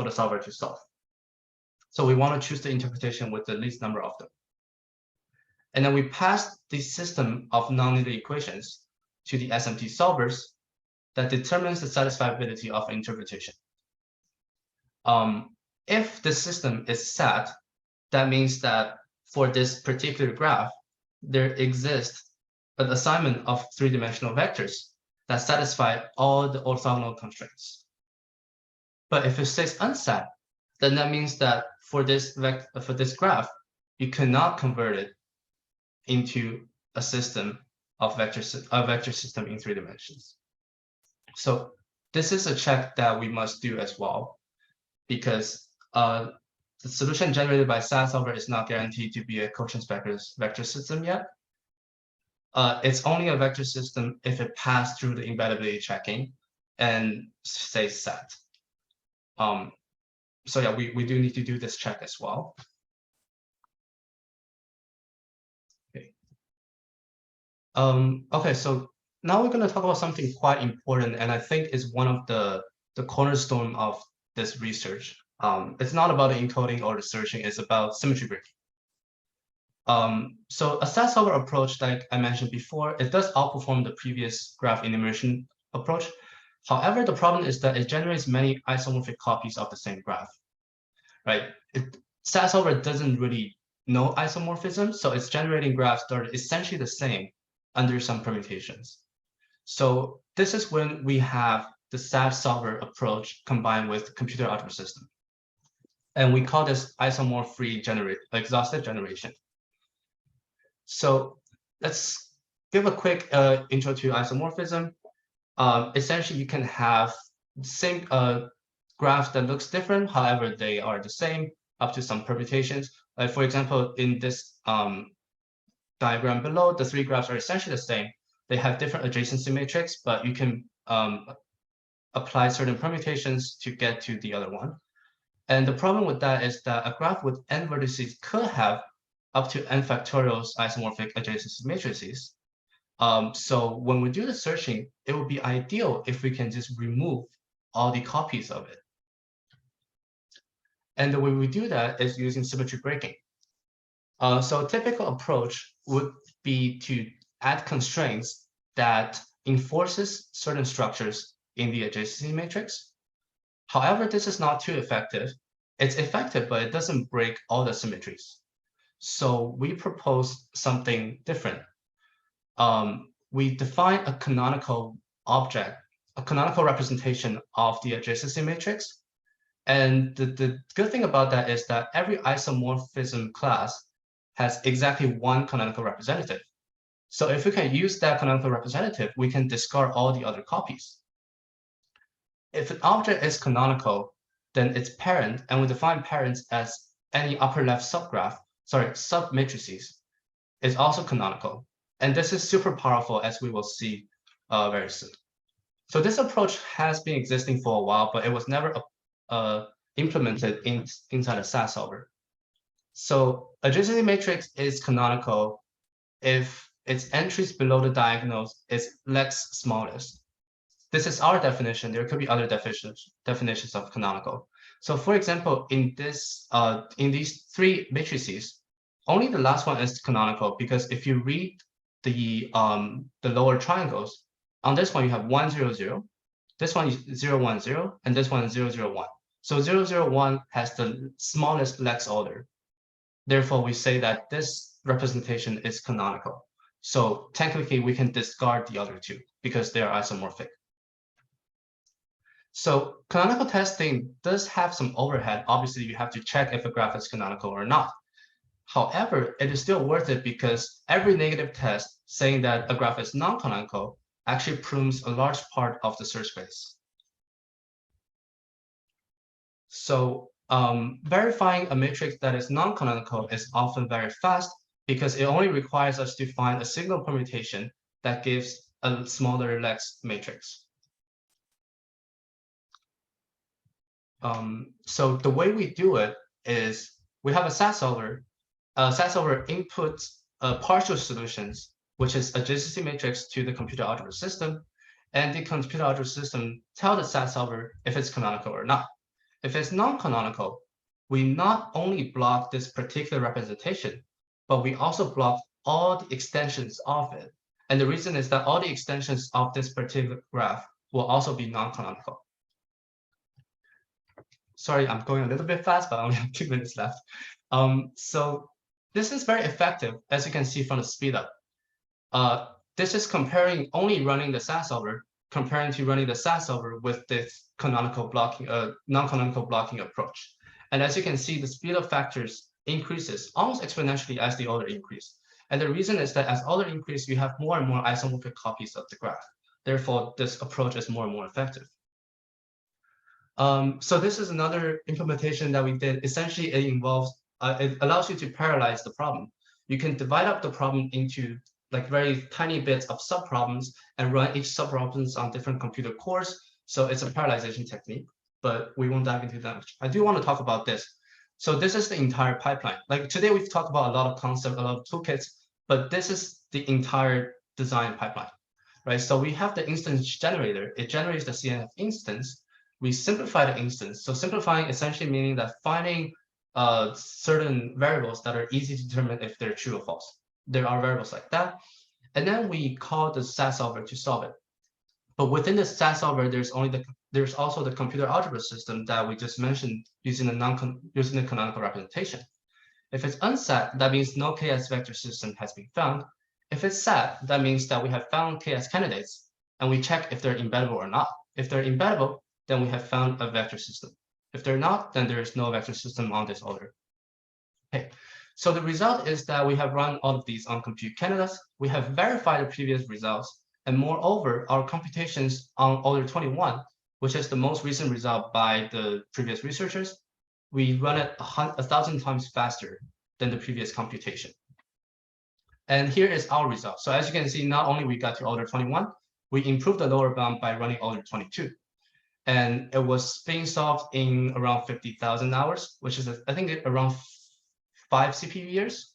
the solver to solve. So we want to choose the interpretation with the least number of them. And then we pass the system of nonlinear equations to the SMT solvers that determines the satisfiability of interpretation. If the system is set, that means that for this particular graph, there exists an assignment of three-dimensional vectors that satisfy all the orthogonal constraints. But if it says unset, then that means that for this graph, you cannot convert it into a system of vector system in 3 dimensions. So this is a check that we must do as well, because the solution generated by SAS solver is not guaranteed to be a Kochen-Specker's vector system yet. It's only a vector system if it passed through the embeddability checking and stays set. So yeah, we do need to do this check as well. Okay. Okay, so now we're going to talk about something quite important, and I think is one of the cornerstone of this research. It's not about the encoding or the searching, it's about symmetry breaking. So a SAS solver approach, like I mentioned before, it does outperform the previous graph enumeration approach. However, the problem is that it generates many isomorphic copies of the same graph, right? SAS solver doesn't really know isomorphism, so it's generating graphs that are essentially the same under some permutations. So this is when we have the SAS solver approach combined with computer algebra system. And we call this isomorph-free exhaustive generation. So let's give a quick intro to isomorphism. Essentially, you can have the same graph that looks different, however, they are the same up to some permutations. Like for example, in this diagram below, the 3 graphs are essentially the same. They have different adjacency matrix, but you can apply certain permutations to get to the other one. And the problem with that is that a graph with n vertices could have up to n factorial isomorphic adjacency matrices. So when we do the searching, it would be ideal if we can just remove all the copies of it. And the way we do that is using symmetry breaking. So a typical approach would be to add constraints that enforces certain structures in the adjacency matrix. However, this is not too effective. It's effective, but it doesn't break all the symmetries. So we propose something different. We define a canonical object, a canonical representation of the adjacency matrix. And the good thing about that is that every isomorphism class has exactly one canonical representative. So if we can use that canonical representative, we can discard all the other copies. If an object is canonical, then its parent, and we define parents as any upper left submatrices, is also canonical. And this is super powerful, as we will see very soon. So this approach has been existing for a while, but it was never implemented inside a SAS solver. So adjacency matrix is canonical if its entries below the diagonals is lex smallest. This is our definition. There could be other definitions of canonical. So for example, in these three matrices, only the last one is canonical, because if you read the lower triangles, on this one you have 1, 0, 0, this one is 0, 1, 0, and this one is 0, 0, 1. So 0, 0, 1 has the smallest lex order. Therefore, we say that this representation is canonical. So technically, we can discard the other two because they are isomorphic. So canonical testing does have some overhead. Obviously, you have to check if a graph is canonical or not. However, it is still worth it because every negative test saying that a graph is non-canonical actually prunes a large part of the search space. So verifying a matrix that is non-canonical is often very fast because it only requires us to find a single permutation that gives a smaller lex matrix. So the way we do it is we have a SAS solver. SAS solver inputs partial solutions, which is adjacency matrix, to the computer algebra system, and the computer algebra system tell the SAS solver if it's canonical or not. If it's non-canonical, we not only block this particular representation, but we also block all the extensions of it. And the reason is that all the extensions of this particular graph will also be non-canonical. Sorry, I'm going a little bit fast, but I only have 2 minutes left. So this is very effective, as you can see from the speed up. This is comparing only running the SAS solver, comparing to running the SAS solver with this canonical blocking, non-canonical blocking approach. And as you can see, the speed up factors increases almost exponentially as the order increase. And the reason is that as order increase, you have more and more isomorphic copies of the graph. Therefore, this approach is more and more effective. So this is another implementation that we did. Essentially, it involves, it allows you to parallelize the problem. You can divide up the problem into like very tiny bits of subproblems and run each subproblems on different computer cores. So it's a parallelization technique, but we won't dive into that much. I do want to talk about this. So this is the entire pipeline. Like today, we've talked about a lot of concepts, a lot of toolkits, but this is the entire design pipeline, right? So we have the instance generator. It generates the CNF instance. We simplify the instance. So simplifying essentially meaning that finding certain variables that are easy to determine if they're true or false. There are variables like that. And then we call the SAS solver to solve it. But within the SAS solver, there's also the computer algebra system that we just mentioned using the canonical representation. If it's unsat, that means no CAS vector system has been found. If it's sat, that means that we have found CAS candidates, and we check if they're embeddable or not. If they're embeddable, then we have found a vector system. If they're not, then there is no vector system on this order. Okay, so the result is that we have run all of these on compute candidates. We have verified the previous results. And moreover, our computations on order 21, which is the most recent result by the previous researchers, we run it 1,000 times faster than the previous computation. And here is our result. So as you can see, not only we got to order 21, we improved the lower bound by running order 22. And it was being solved in around 50,000 hours, which is, I think, around 5 CPU years,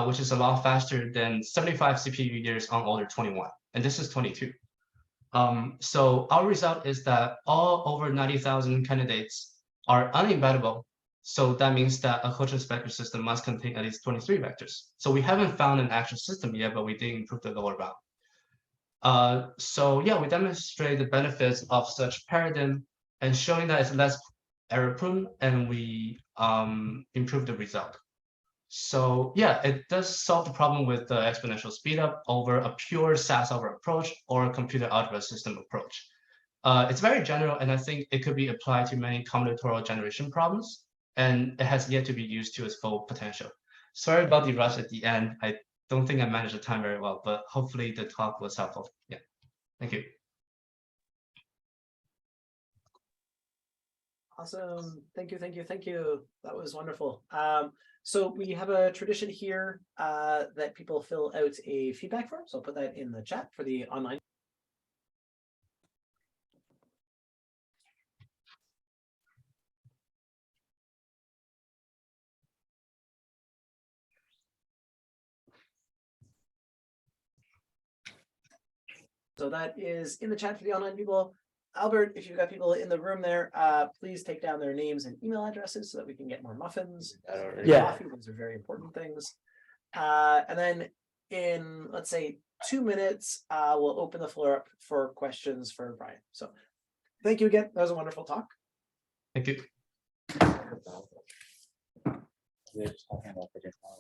which is a lot faster than 75 CPU years on order 21. And this is 22. So our result is that all over 90,000 candidates are unembeddable. So that means that a Kochen-Specker system must contain at least 23 vectors. So we haven't found an actual system yet, but we did improve the lower bound. So yeah, we demonstrate the benefits of such paradigm and showing that it's less error prone, and we improve the result. So yeah, it does solve the problem with the exponential speedup over a pure SAS solver approach or a computer algebra system approach. It's very general, and I think it could be applied to many combinatorial generation problems, and it has yet to be used to its full potential. Sorry about the rush at the end. I don't think I managed the time very well, but hopefully the talk was helpful. Yeah, thank you. Awesome. Thank you, thank you, thank you. That was wonderful. So we have a tradition here that people fill out a feedback form. So I'll put that in the chat for the online. So that is in the chat for the online people. Albert, if you've got people in the room there, please take down their names and email addresses so that we can get more muffins. Yeah. Coffee, those are very important things. And then in, let's say, 2 minutes, we'll open the floor up for questions for Brian. So thank you again. That was a wonderful talk. Thank you. We're just talking about predictable.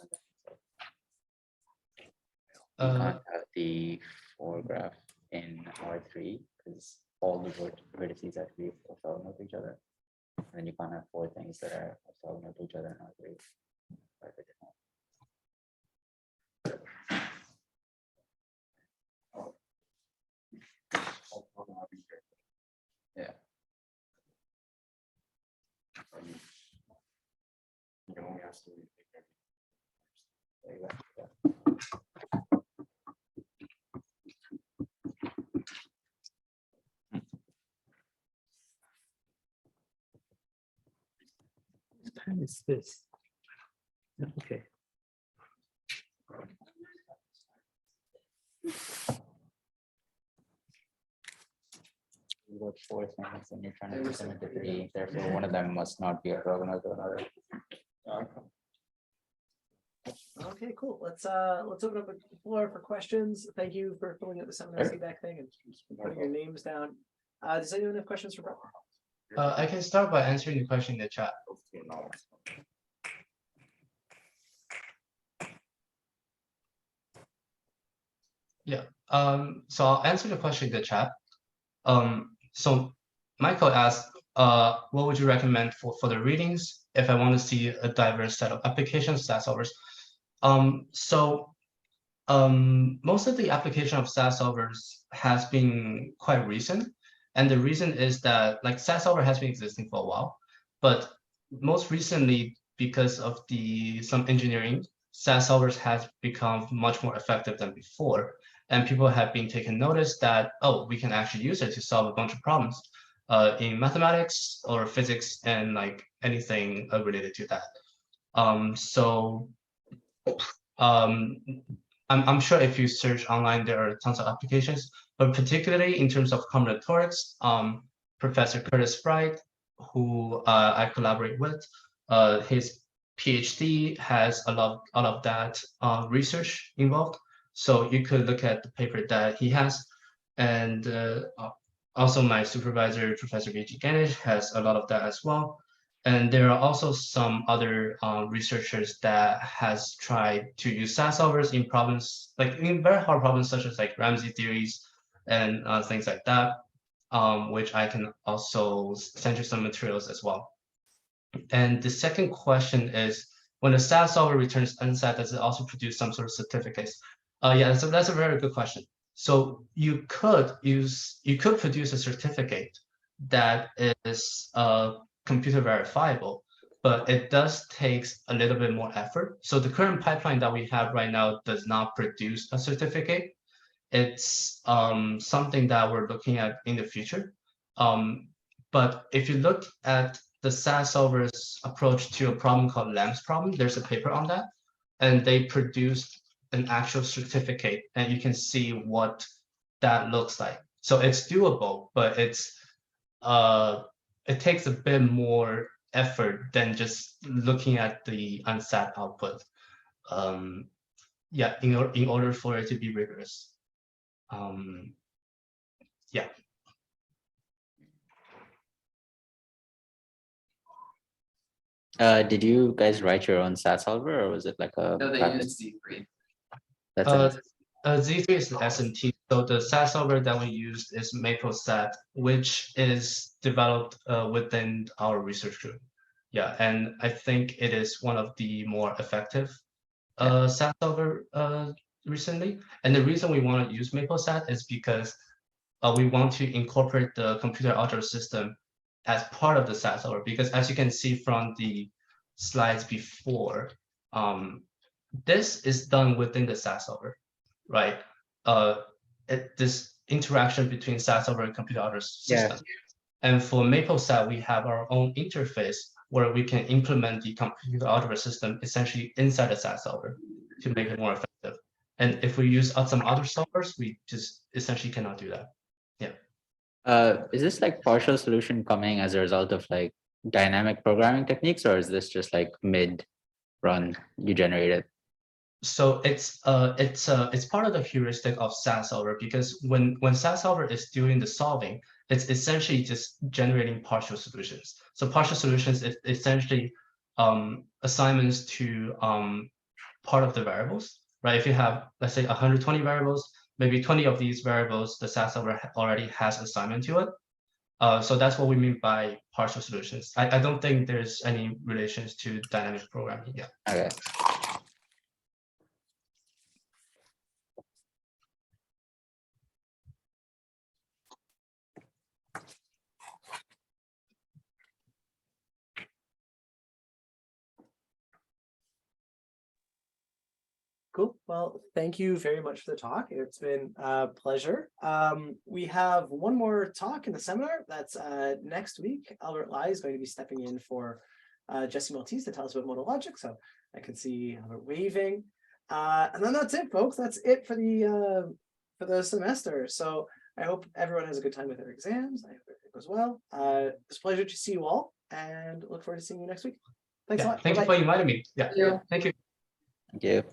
You Uh, can't have the foregraph in R3 because all the vertices have to be orthogonal to each other. And then you can't have four things that are orthogonal to each other in R3. Yeah. You only have to What time is this? Okay. You got four things and you're trying to put them into three. Therefore, one of them must not be orthogonal to another. Okay, cool. Let's open up the floor for questions. Thank you for filling out the seminar feedback thing and putting your names down. Does anyone have questions for Brian? I can start by answering the question in the chat. Yeah. So I'll answer the question in the chat. So Michael asked, what would you recommend for the readings if I want to see a diverse set of applications, SAS solvers? Most of the application of SAS solvers has been quite recent. And the reason is that like SAS solver has been existing for a while, but most recently, because of some engineering, SAS solvers has become much more effective than before. And people have been taking notice that, oh, we can actually use it to solve a bunch of problems in mathematics or physics and like anything related to that. I'm sure if you search online, there are tons of applications, but particularly in terms of combinatorics, Professor Curtis Bright, who I collaborate with, his PhD has a lot of that research involved. So you could look at the paper that he has, and also my supervisor, Professor Glynn-Adey, has a lot of that as well. And there are also some other researchers that has tried to use SAS solvers in problems, like in very hard problems, such as like Ramsey theories and things like that, which I can also send you some materials as well. And the second question is, when a SAS solver returns unsat, does it also produce some sort of certificates? Yeah, that's a very good question. So you could produce a certificate that is computer verifiable, but it does take a little bit more effort. So the current pipeline that we have right now does not produce a certificate. It's something that we're looking at in the future. But if you look at the SAS solver's approach to a problem called Lamb's problem, there's a paper on that, and they produced an actual certificate, and you can see what that looks like. So it's doable, but it takes a bit more effort than just looking at the unsat output. Yeah, in order for it to be rigorous. Yeah. Did you guys write your own SAT solver, or was it like a? No, they package? used Z3. That's it. Z3 is the SMT. So the SAT solver that we used is MapleSat, which is developed within our research group. Yeah, and I think it is one of the more effective SAT solver recently. And the reason we want to use MapleSat is because we want to incorporate the computer algebra system as part of the SAT solver. Because as you can see from the slides before, this is done within the SAT solver, right? This interaction between SAT solver and computer algebra system. And for MapleSat, we have our own interface where we can implement the computer algebra system essentially inside the SAT solver to make it more effective. And if we use some other solvers, we just essentially cannot do that. Yeah. Is this like partial solution coming as a result of like dynamic programming techniques, or is this just like mid-run you generated? So it's part of the heuristic of SAT solver, because when SAT solver is doing the solving, it's essentially just generating partial solutions. So partial solutions is essentially assignments to part of the variables, right? If you have, let's say, 120 variables, maybe 20 of these variables, the SAT solver already has assignment to it. So that's what we mean by partial solutions. I don't think there's any relations to dynamic programming. Yeah. Okay. Cool. Well, thank you very much for the talk. It's been a pleasure. We have one more talk in the seminar. That's next week. Albert Lai is going to be stepping in for Jesse Maltese to tell us about modal logic. So I can see Albert waving. And then that's it, folks. That's it for the semester. So I hope everyone has a good time with their exams. I hope it goes well. It's a pleasure to see you all, and look forward to seeing you next week. Thanks a lot. Thank you for inviting me. Yeah. Yeah. Thank you. Thank you.